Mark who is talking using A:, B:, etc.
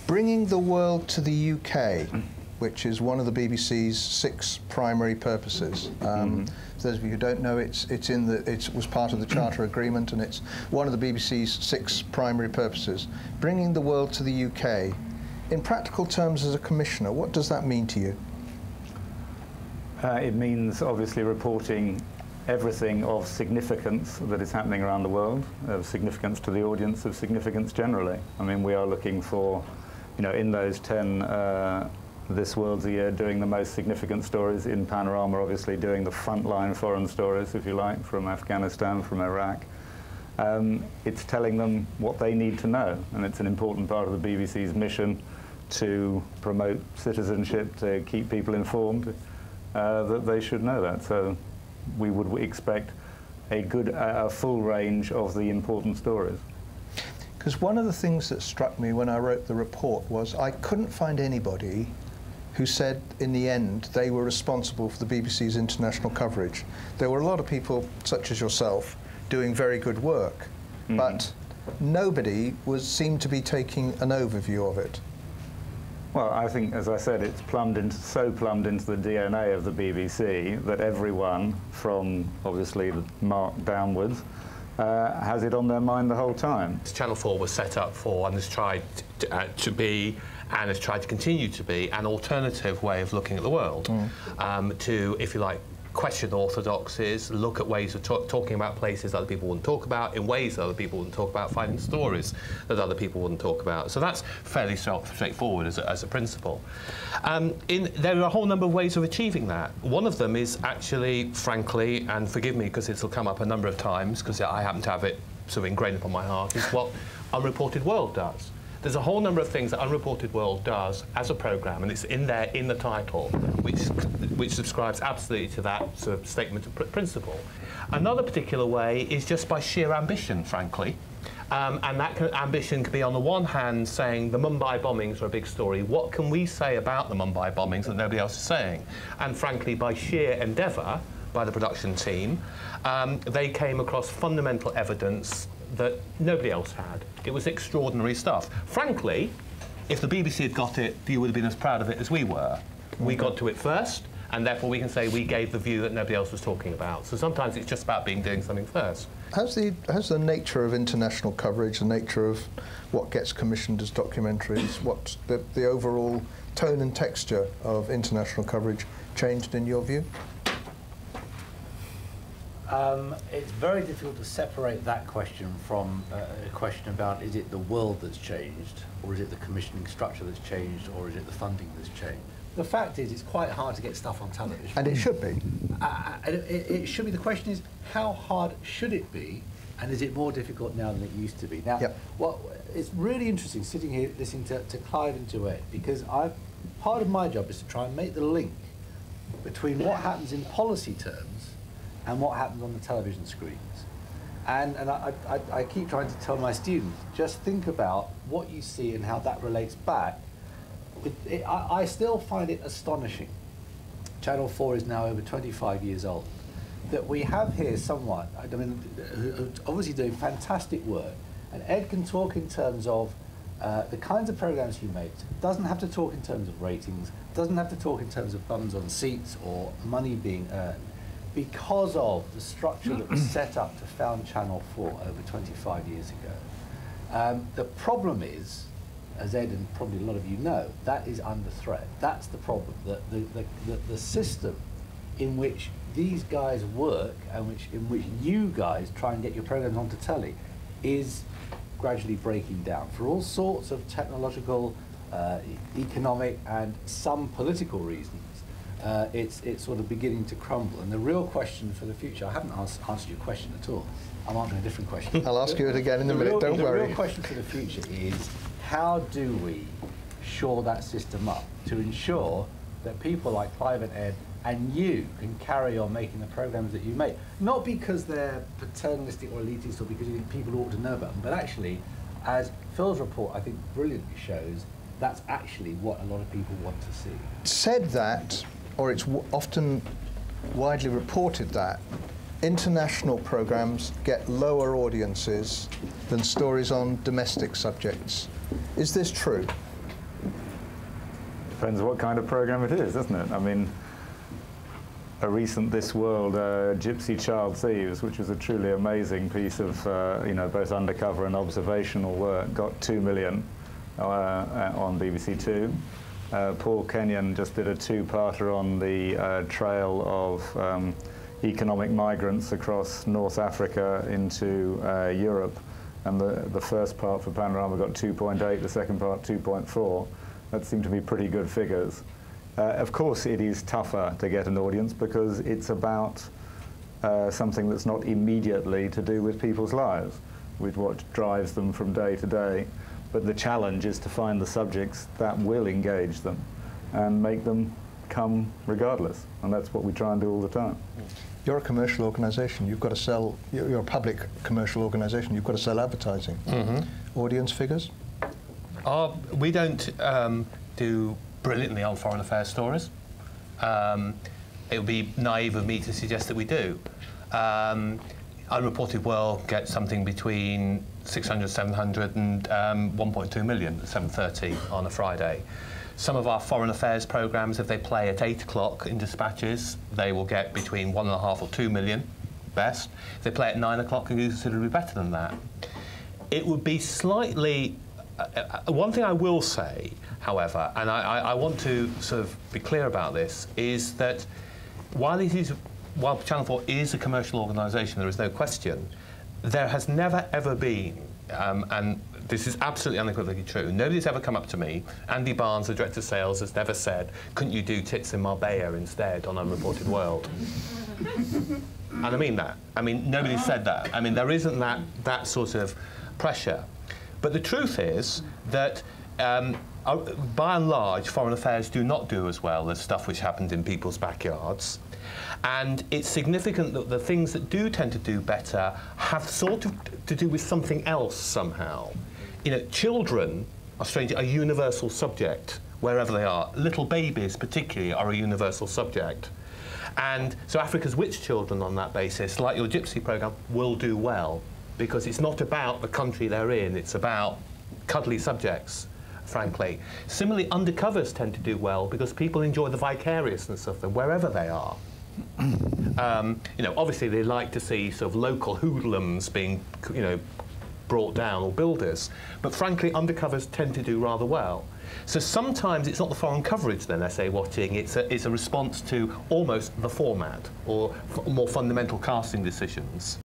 A: Bringing the world to the UK, which is one of the BBC's 6 primary purposes. For those of you who don't know, it was part of the Charter Agreement, and it's one of the BBC's 6 primary purposes. Bringing the world to the UK. In practical terms, as a commissioner, what does that mean to you?
B: It means obviously reporting everything of significance that is happening around the world, of significance to the audience, of significance generally. I mean, we are looking for, you know, in those 10 This World's a Year, doing the most significant stories. In Panorama, obviously, doing the frontline foreign stories, if you like, from Afghanistan, from Iraq. It's telling them what they need to know, and it's an important part of the BBC's mission to promote citizenship, to keep people informed, that they should know that. So we would expect a full range of the important stories.
A: Because one of the things that struck me when I wrote the report was I couldn't find anybody who said in the end they were responsible for the BBC's international coverage. There were a lot of people, such as yourself, doing very good work, but nobody seemed to be taking an overview of it.
B: Well, I think, as I said, it's so plumbed into the DNA of the BBC that everyone, from obviously Mark downwards, has it on their mind the whole time.
C: Channel 4 was set up for, and has tried to be, and has tried to continue to be, an alternative way of looking at the world, to, if you like, question orthodoxies, look at ways of talking about places other people wouldn't talk about, in ways that other people wouldn't talk about, finding stories that other people wouldn't talk about. So that's fairly straightforward as a principle. There are a whole number of ways of achieving that. One of them is actually, frankly, and forgive me because it'll come up a number of times, because I happen to have it sort of ingrained upon my heart, is what Unreported World does. There's a whole number of things that Unreported World does as a programme, and it's in there in the title, which subscribes absolutely to that sort of statement of principle. Another particular way is just by sheer ambition, frankly. And that ambition could be, on the one hand, saying the Mumbai bombings are a big story. What can we say about the Mumbai bombings that nobody else is saying? And frankly, by sheer endeavour by the production team, they came across fundamental evidence that nobody else had. It was extraordinary stuff. Frankly, if the BBC had got it, you would have been as proud of it as we were. We got to it first, and therefore we can say we gave the view that nobody else was talking about. So sometimes it's just about doing something first. How's
A: the nature of international coverage, the nature of what gets commissioned as documentaries, what's the overall tone and texture of international coverage changed in your view?
D: It's very difficult to separate that question from a question about, is it the world that's changed, or is it the commissioning structure that's changed, or is it the funding that's changed? The fact is, it's quite hard to get stuff on television.
A: And it should be.
D: It should be. The question is, how hard should it be, and is it more difficult now than it used to be? Now, it's really interesting sitting here listening to Clive and to Ed, because part of my job is to try and make the link between what happens in policy terms and what happens on the television screens. And I keep trying to tell my students, just think about what you see and how that relates back. I still find it astonishing. Channel 4 is now over 25 years old. That we have here someone, I mean, who's obviously doing fantastic work, and Ed can talk in terms of the kinds of programs he makes. Doesn't have to talk in terms of ratings, doesn't have to talk in terms of bums on seats or money being earned, because of the structure that was set up to found Channel 4 over 25 years ago. The problem is, as Ed and probably a lot of you know, that is under threat. That's the problem. The system in which these guys work and in which you guys try and get your programs onto telly is gradually breaking down for all sorts of technological, economic, and some political reasons. It's sort of beginning to crumble. And the real question for the future, I haven't answered your question at all. I'm answering a different question.
A: I'll ask you it again in a minute, don't worry.
D: The real question for the future is, how do we shore that system up to ensure that people like Clive and Ed and you can carry on making the programs that you make? Not because they're paternalistic or elitist or because you think people ought to know about them, but actually, as Phil's report, I think, brilliantly shows, that's actually what a lot of people want to see.
A: Said that, or it's often widely reported that, international programs get lower audiences than stories on domestic subjects. Is this true?
B: Depends what kind of program it is, doesn't it? I mean, a recent This World, Gypsy Child Thieves, which was a truly amazing piece of, you know, both undercover and observational work, got 2 million on BBC Two. Paul Kenyon just did a two-parter on the trail of economic migrants across North Africa into Europe, and the first part for Panorama got 2.8, the second part 2.4. That seemed to be pretty good figures. Of course it is tougher to get an audience because it's about something that's not immediately to do with people's lives, with what drives them from day to day. But the challenge is to find the subjects that will engage them and make them come regardless. And that's what we try and do all the time.
A: You're a commercial organisation. You've got to sell, you're a public commercial organisation. You've got to sell advertising. Audience figures?
C: We don't do brilliantly on foreign affairs stories. It would be naive of me to suggest that we do. Unreported World gets something between 600, 700 and 1.2 million at 7:30 on a Friday. Some of our foreign affairs programmes, if they play at 8 o'clock in dispatches, they will get between 1.5 or 2 million, best. If they play at 9 o'clock, it will be considerably better than that. It would be slightly... one thing I will say, however, and I want to sort of be clear about this, is that while Channel 4 is a commercial organisation, there is no question, there has never ever been, and this is absolutely unequivocally true, nobody's ever come up to me, Andy Barnes, the Director of Sales, has never said, couldn't you do tits in Marbella instead on Unreported World? And I mean that. I mean, nobody's said that. I mean, there isn't that sort of pressure. But the truth is that, by and large, foreign affairs do not do as well as stuff which happens in people's backyards. And it's significant that the things that do tend to do better have sort of to do with something else somehow. You know, children are a universal subject wherever they are. Little babies, particularly, are a universal subject. And so Africa's Witch Children, on that basis, like your Gypsy programme, will do well, because it's not about the country they're in, it's about cuddly subjects, frankly. Similarly, undercovers tend to do well because people enjoy the vicariousness of them wherever they are. You know, obviously they like to see sort of local hoodlums being, you know, brought down, or builders, but frankly undercovers tend to do rather well. So sometimes it's not the foreign coverage then essay watching, it's a response to almost the format or more fundamental casting decisions.